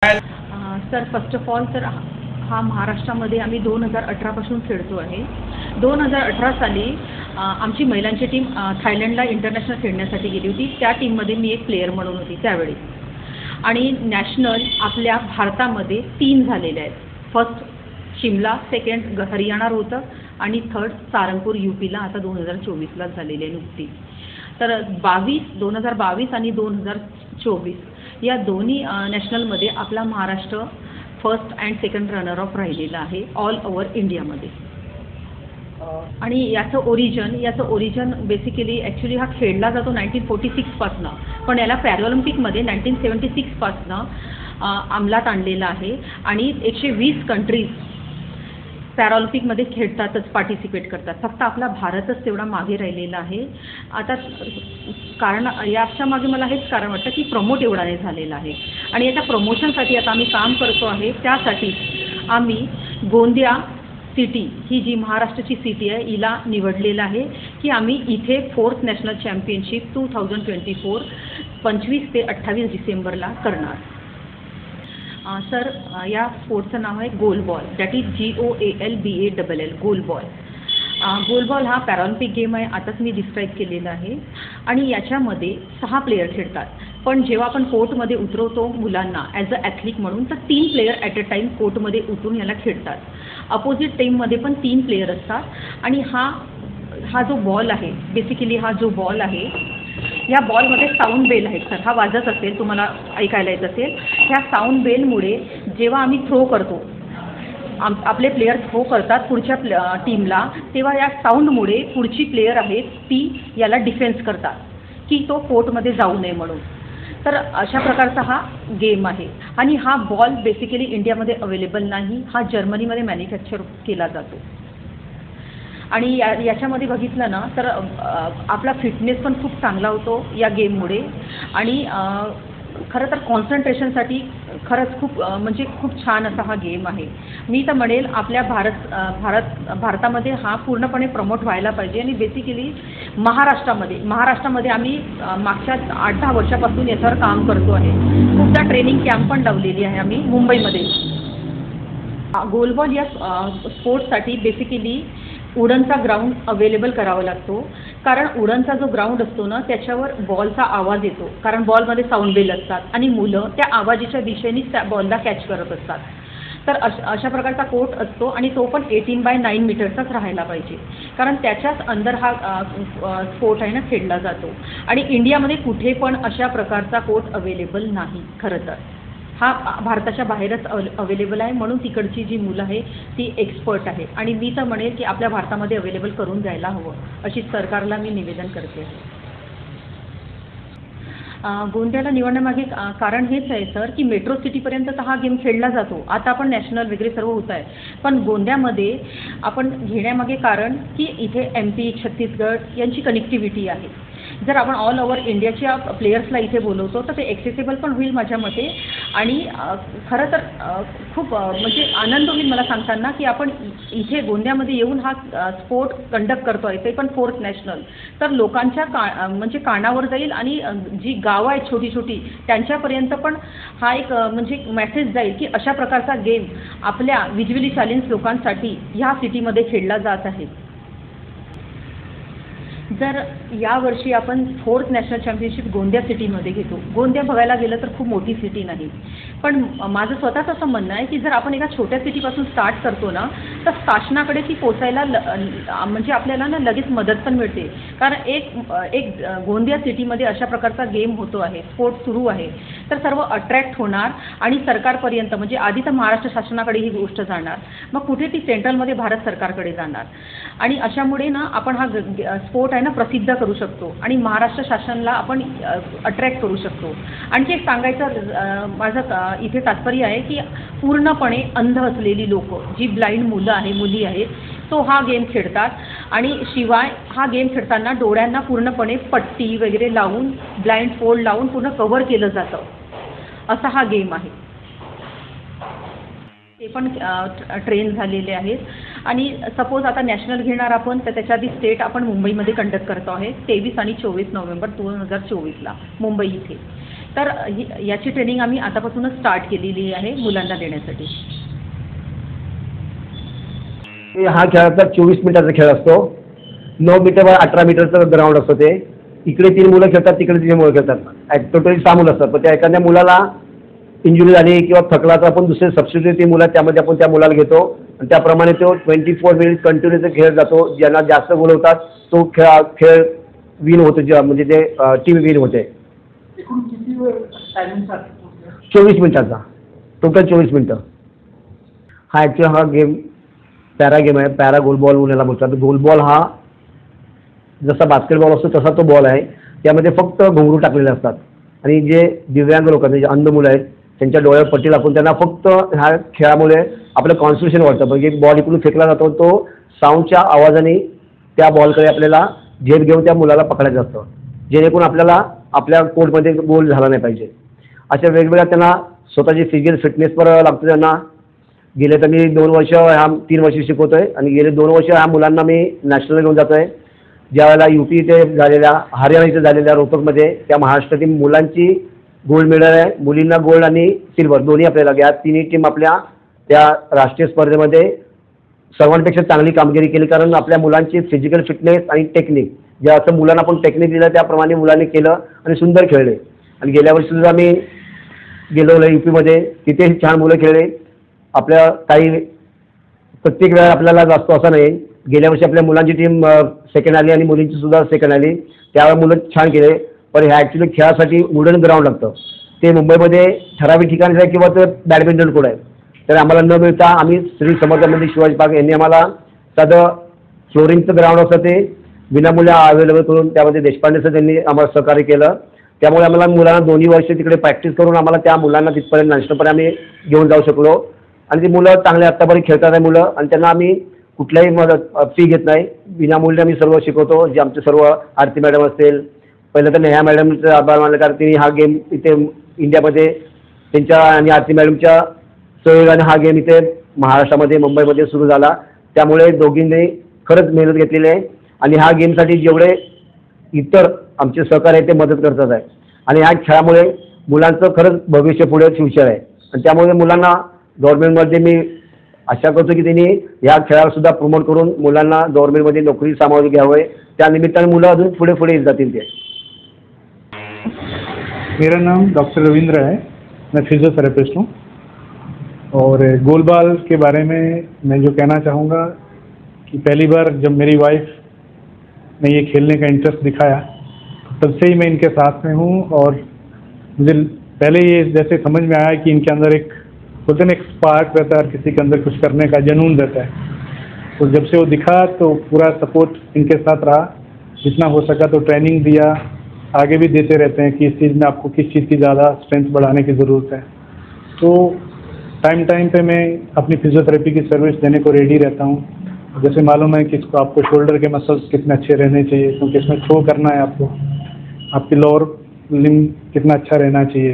Sir first of all तर हा महाराष्ट्रामध्ये आम्ही 2018 पासून खेळतो आहे। 2018 साली आमची महिलांची टीम थायलंडला इंटरनॅशनल खेळण्यासाठी गेली होती। त्या टीममध्ये मी एक प्लेयर म्हणून होती त्यावेळी। आणि नॅशनल आपल्या भारतामध्ये 3 झालेले आहेत। फर्स्ट शिमला, सेकंड हरियाणा रोहतक आणि थर्ड सारंगपूर यूपीला आता 2024ला झालेले नुकती। तर 2022 आणि 2024 या दोन्ही नॅशनलमध्ये आपला Maharashtra first and second runner up राहिलेला आहे ऑल ओव्हर इंडियामध्ये। आणि याचं ओरिजिन बेसिकली ॲक्च्युली हा खेळला जातो 1946 पासनं, पण याला पॅरालिम्पिकमध्ये 1976 पासनं अंमलात आणलेला आहे। आणि 120 कंट्रीज पॅरालिम्पिकमध्ये खेळतातच, पार्टिसिपेट करतात। फक्त आपला भारतच तेवढा मागे राहिलेला आहे। आता कारण याच्या मागे मला हेच कारण वाटतं की प्रमोट एवढा नाही झालेला आहे। आणि याच्या प्रमोशनसाठी आता आम्ही काम करतो आहे। त्यासाठी आम्ही गोंदिया सिटी ही जी महाराष्ट्राची सिटी आहे हिला निवडलेलं आहे की आम्ही इथे 4th नॅशनल चॅम्पियनशिप 2024 25 ते 28 डिसेंबरला करणार। सर या स्पोर्टचं नाव आहे goalball, that is GOALBALL goalball. Goalball हा पॅरालिम्पिक गेम आहे, आताच मी डिस्क्राईब केलेला आहे। आणि याच्यामध्ये 6 प्लेयर खेळतात, पण जेव्हा आपण कोर्टमध्ये उतरवतो मुलांना ॲज अ ॲथलीट म्हणून तर 3 प्लेयर ॲट अ टाईम कोर्टमध्ये उतरून याला खेळतात। अपोजिट टीममध्ये पण 3 प्लेयर असतात। आणि हा जो बॉल आहे बेसिकली हा जो बॉल आहे या बॉलमध्ये साऊंड बेल आहे सर, हा वाजत असेल तुम्हाला ऐकायला येत असेल। ह्या साऊंड बेलमुळे जेव्हा आम्ही थ्रो करतो आपले प्लेयर थ्रो करतात पुढच्या टीमला, तेव्हा या साऊंडमुळे पुढची प्लेयर आहे ती याला डिफेन्स करतात की तो कोर्टमध्ये जाऊ नये म्हणून। तर अशा प्रकारचा हा गेम आहे। आणि हा बॉल बेसिकली इंडियामध्ये अवेलेबल नाही, हा जर्मनीमध्ये मॅन्युफॅक्चर केला जातो। आणि याच्यामध्ये बघितलं ना तर आपला फिटनेस पण खूप चांगला होतो या गेममुळे। आणि खरं तर कॉन्सन्ट्रेशनसाठी खरंच खूप छान असा हा गेम आहे। मी तर म्हणेल आपल्या भारतामध्ये हा पूर्णपणे प्रमोट व्हायला पाहिजे। आणि बेसिकली महाराष्ट्रामध्ये आम्ही मागच्या 8-10 वर्षापासून याच्यावर काम करतो आहे। खूपदा ट्रेनिंग कॅम्प पण लावलेली आहे आम्ही मुंबईमध्ये। गोलबॉल या स्पोर्ट्ससाठी बेसिकली उडनचा ग्राउंड अवेलेबल करावा लागतो, कारण उडनचा जो ग्राउंड असतो ना त्याच्यावर बॉलचा आवाज येतो, कारण बॉलमध्ये साऊंड बेल असतात आणि मुलं त्या आवाजाच्या दिशेनेच त्या बॉलला कॅच करत असतात। तर अशा प्रकारचा कोर्ट असतो आणि तो पण 18x9 मीटरचाच राहायला पाहिजे, कारण त्याच्याच अंदर हा स्पोर्ट आहे ना खेळला जातो। आणि इंडियामध्ये कुठे पण अशा प्रकारचा कोर्ट अवेलेबल नाही। खरं तर हा भारताच्या बाहेरच अवेलेबल आहे, म्हणून तिकडची जी मुलं आहे ती एक्सपर्ट आहे। आणि मी तर म्हणेल की आपल्या भारतामध्ये अवेलेबल करून द्यायला हवं, अशी सरकारला मी निवेदन करते। गोंदियाला निवडण्यामागे कारण हेच आहे सर की मेट्रो सिटीपर्यंत तर हा गेम खेळला जातो। आता आपण नॅशनल वगैरे सर्व होत आहे, पण गोंदियामध्ये आपण घेण्यामागे कारण की इथे MP, छत्तीसगड यांची कनेक्टिव्हिटी आहे। जर आपण ऑल ओव्हर इंडियाच्या प्लेयर्सला इथे बोलवतो तर ते ॲक्सेसिबल पण होईल माझ्या मते। आणि खरं तर खूप आनंद होईल मला सांगताना की आपण इथे गोंदियामध्ये येऊन हा स्पोर्ट कंडक्ट करतो आहे, ते पण 4th नॅशनल। तर लोकांच्या कानावर जाईल आणि जी गावं आहेत छोटी छोटी त्यांच्यापर्यंत पण हा एक मेसेज जाईल की अशा प्रकारचा गेम आपल्या विज्युअली चॅलेंज लोकांसाठी ह्या सिटीमध्ये खेळला जात आहे। जर यावर्षी आपण 4th नॅशनल चॅम्पियनशिप गोंदिया सिटीमध्ये घेतो, गोंदिया बघायला गेलं तर खूप मोठी सिटी नाही, पण माझं स्वतःच असं म्हणणं आहे की जर आपण एका छोट्या सिटीपासून स्टार्ट करतो ना तर शासनाकडे ती पोचायला आपल्याला ना लगेच मदत पण मिळते। कारण एक गोंदिया सिटीमध्ये अशा प्रकारचा गेम होतो आहे, स्पोर्ट सुरू आहे, तर सर्व अट्रॅक्ट होणार आणि सरकारपर्यंत आधी तर महाराष्ट्र शासनाकडे ही गोष्ट जाणार, मग कुठे ती सेंट्रलमध्ये भारत सरकारकडे जाणार। आणि अशामुळे ना आपण हा स्पोर्ट आहे ना प्रसिद्ध करू शकतो आणि महाराष्ट्र शासनाला आपण अट्रॅक्ट करू शकतो। आणखी एक सांगायचं माझं इथे तात्पर्य आहे की पूर्णपणे अंध असलेली लोक, जी ब्लाइंड मुलं आहे मुली आहेत, तो हा गेम खेळतात। आणि शिवाय हा गेम खेळताना डोळ्यांना पूर्णपणे पट्टी वगैरे लावून ब्लाइंड फोल्ड लावून पूर्ण कव्हर केलं जातं, असा हा गेम आहे। ते पण ट्रेन झालेले आहेत। आणि सपोज आता नॅशनल घेणार आपण तर त्याच्या आधी स्टेट आपण मुंबईमध्ये कंडक्ट करतो आहे 23 आणि 24 नोव्हेंबर 2024ला मुंबई इथे। तर याची ट्रेनिंग आम्ही आतापासूनच स्टार्ट केलेली आहे मुलांना देण्यासाठी. हा खेळाचा 24 मिनिटाचा खेळ असतो. 9 मीटर बाय 18 मीटरचं ग्राउंड असतं ते. इकडे 3 मुलं खेळतात, तिकडे 3 मुलं खेळतात. टोटली 6 मुलं असतात. पण त्या एखाद्या मुलाला इंजुरी झाली किंवा थकला तर आपण दुसरे सबस्टिट्यूट ती मुलं त्यामध्ये आपण त्या मुलाला घेतो आणि त्याप्रमाणे तो 24 मिनिट कंटिन्यूचा खेळ जातो. ज्यांना जास्त गोल होतात तो खेळ विन होतो, म्हणजे ते टीम विन होते. 24 मिनिटाचा, टोटल 24 मिनिटं. हा ॲक्च्युअली हा गेम पॅरा गेम आहे. पॅरा गोल बॉल मुलाला बोलतात. गोल बॉल हा जसा बास्केटबॉल असतो तसा तो बॉल आहे. त्यामध्ये फक्त घुंगरू टाकलेले असतात आणि जे दिव्यांग लोक आहेत, जे अंध मुलं आहेत, त्यांच्या डोळ्यावर पट्टी लागून त्यांना फक्त ह्या खेळामुळे आपलं कॉन्स्ट्रुक्शन वाढतं. म्हणजे एक बॉल इकडून फेकला जातो, तो साऊंडच्या आवाजाने त्या बॉलकडे आपल्याला झेप घेऊन त्या मुलाला पकडायचं असतं, जेणेकरून आपल्याला आपल्या कोर्टमध्ये गोल झाला नाही पाहिजे. अशा वेगवेगळ्या त्यांना स्वतःची फिजिकल फिटनेसवर लागतं. त्यांना गेले तर मी 2 वर्ष 3 वर्ष शिकवतोय आणि गेले 2 वर्ष ह्या मुलांना मी नॅशनल घेऊन जातोय. ज्यावेळेला UP इथे झालेल्या, हरियाणा इथे झालेल्या रोहतकमध्ये त्या महाराष्ट्रातील मुलांची गोल्ड मेडल आहे. मुलींना गोल्ड आणि सिल्वर दोन्ही आपल्याला घ्या. तिन्ही टीम आपल्या त्या राष्ट्रीय स्पर्धेमध्ये सर्वांपेक्षा चांगली कामगिरी केली, कारण आपल्या मुलांची फिजिकल फिटनेस आणि टेक्निक, ज्या असं मुलांना आपण टेक्निक दिलं त्याप्रमाणे मुलांनी केलं आणि सुंदर खेळले. आणि गेल्या वर्षी सुद्धा मी गेलो UP मध्ये, तिथे छान मुलं खेळले. आपल्या काही प्रत्येक वेळा आपल्याला जास्त असं नाही. गेल्या वर्षी आपल्या मुलांची टीम सेकंड आली आणि मुलींची सुद्धा सेकंड आली. त्यावेळेला मुलं छान केले. पण ह्या ॲक्च्युली खेळासाठी वुडन ग्राउंड लागतं. ते मुंबईमध्ये ठराविक ठिकाणी आहे किंवा तर बॅडमिंटन कोर्ट आहे. तर आम्हाला न मिळता आम्ही श्री समर्थ मंदिर शिवाजी पार्क यांनी आम्हाला साधं फ्लोरिंगचं ग्राउंड असतं ते विनामूल्य अवेलेबल करून त्यामध्ये देशपांडे सर त्यांनी आम्हाला सहकार्य केलं. त्यामुळे आम्हाला मुलांना 2 वर्ष तिकडे प्रॅक्टिस करून आम्हाला त्या मुलांना तिथपर्यंत नॅशनलपर्यंत आम्ही घेऊन जाऊ शकलो. आणि ती मुलं चांगले आत्तापर्यंत खेळतात आहे मुलं, आणि त्यांना आम्ही कुठल्याही मदत फी घेत नाही, विनामूल्य आम्ही सर्व शिकवतो. जे आमचे सर्व आरती मॅडम असतील, पहिलं तर नेहा मॅडमचं आभार मानले, कारण तिने हा गेम इथे इंडियामध्ये त्यांच्या आणि आरती मॅडमच्या सहयोगाने हा गेम इथे महाराष्ट्रामध्ये मुंबईमध्ये सुरू झाला. त्यामुळे दोघींनी खरंच मेहनत घेतलेली आहे आणि ह्या गेमसाठी जेवढे इतर आमचे सहकारी आहेत ते मदत करतात आहे. आणि ह्या खेळामुळे मुलांचं खरंच भविष्य पुढे फ्युचर आहे. आणि त्यामुळे मुलांना गव्हर्नमेंटमध्ये मी आशा करतो की त्यांनी ह्या खेळाला सुद्धा प्रमोट करून मुलांना गव्हर्नमेंटमध्ये नोकरी सामावून घ्यावे. त्या निमित्ताने मुलं अजून पुढे पुढे जातील. ते मेरा नाम डॉक्टर रविंद्र है, मैं फिजियोथेरेपिस्ट हूँ. और गोलबॉल के बारे में मैं जो कहना चाहूँगा कि पहली बार जब मेरी वाइफ ने ये खेलने का इंटरेस्ट दिखाया तो तब से ही मैं इनके साथ में हूँ. और मुझे पहले ये जैसे समझ में आया कि इनके अंदर एक होता है ना, एक स्पार्क रहता है और किसी के अंदर कुछ करने का जुनून रहता है. तो जब से वो दिखा तो पूरा सपोर्ट इनके साथ रहा. जितना हो सका तो ट्रेनिंग दिया, आगे भी देते रहते हैं कि इस चीज़ में आपको किस चीज़ की ज़्यादा स्ट्रेंथ बढ़ाने की ज़रूरत है. तो टाइम पे मैं अपनी फिजियोथेरेपी की सर्विस देने को रेडी रहता हूँ. जैसे मालूम है कि इसको आपको शोल्डर के मसल्स कितने अच्छे रहने चाहिए, क्योंकि इसमें थ्रो करना है आपको, आपकी लोअर लिम्ब कितना अच्छा रहना चाहिए.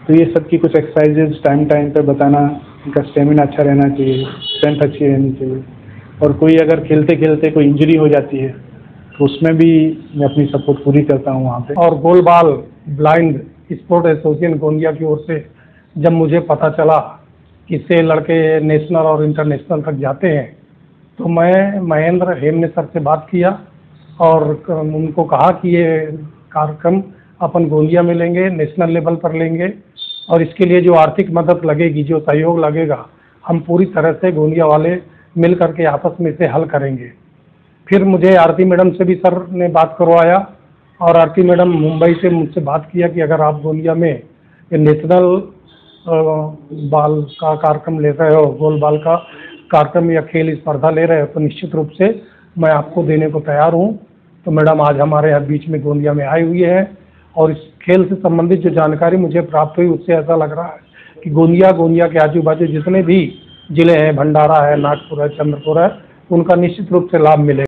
तो ये सब की कुछ एक्सरसाइजेज टाइम पे बताना, इनका स्टेमिना अच्छा रहना चाहिए, स्ट्रेंथ अच्छी रहनी चाहिए. और कोई अगर खेलते खेलते कोई इंजरी हो जाती है तो उसमें भी मैं अपनी सपोर्ट पूरी करता हूँ वहाँ पे. और goalball blind sport association Gondia की ओर से जब मुझे पता चला कि इससे लड़के नेशनल और इंटरनेशनल तक जाते हैं, तो मैं महेंद्र हेमने सर से बात किया और उनको कहा कि ये कार्यक्रम अपन गोंदिया में लेंगे, नेशनल लेवल पर लेंगे, और इसके लिए जो आर्थिक मदद लगेगी, जो सहयोग लगेगा, हम पूरी तरह से गोंदिया वाले मिल करके आपस में इसे हल करेंगे. फिर मुझे आरती मैडम से भी सर ने बात करवाया और आरती मैडम मुंबई से मुझसे बात किया कि अगर आप गोंदिया में ये नेशनल बाल का कार्यक्रम ले रहे हो, गोल बाल का कार्यक्रम या खेल स्पर्धा ले रहे हो, तो निश्चित रूप से मैं आपको देने को तैयार हूँ. तो मैडम आज हमारे यहाँ बीच में गोंदिया में आई हुई है और इस खेल से संबंधित जो जानकारी मुझे प्राप्त हुई उससे ऐसा लग रहा है कि गोंदिया के आजू बाजू जितने भी जिले हैं, भंडारा है, नागपुर है, चंद्रपुर है, उनका निश्चित रूप से लाभ मिलेगा.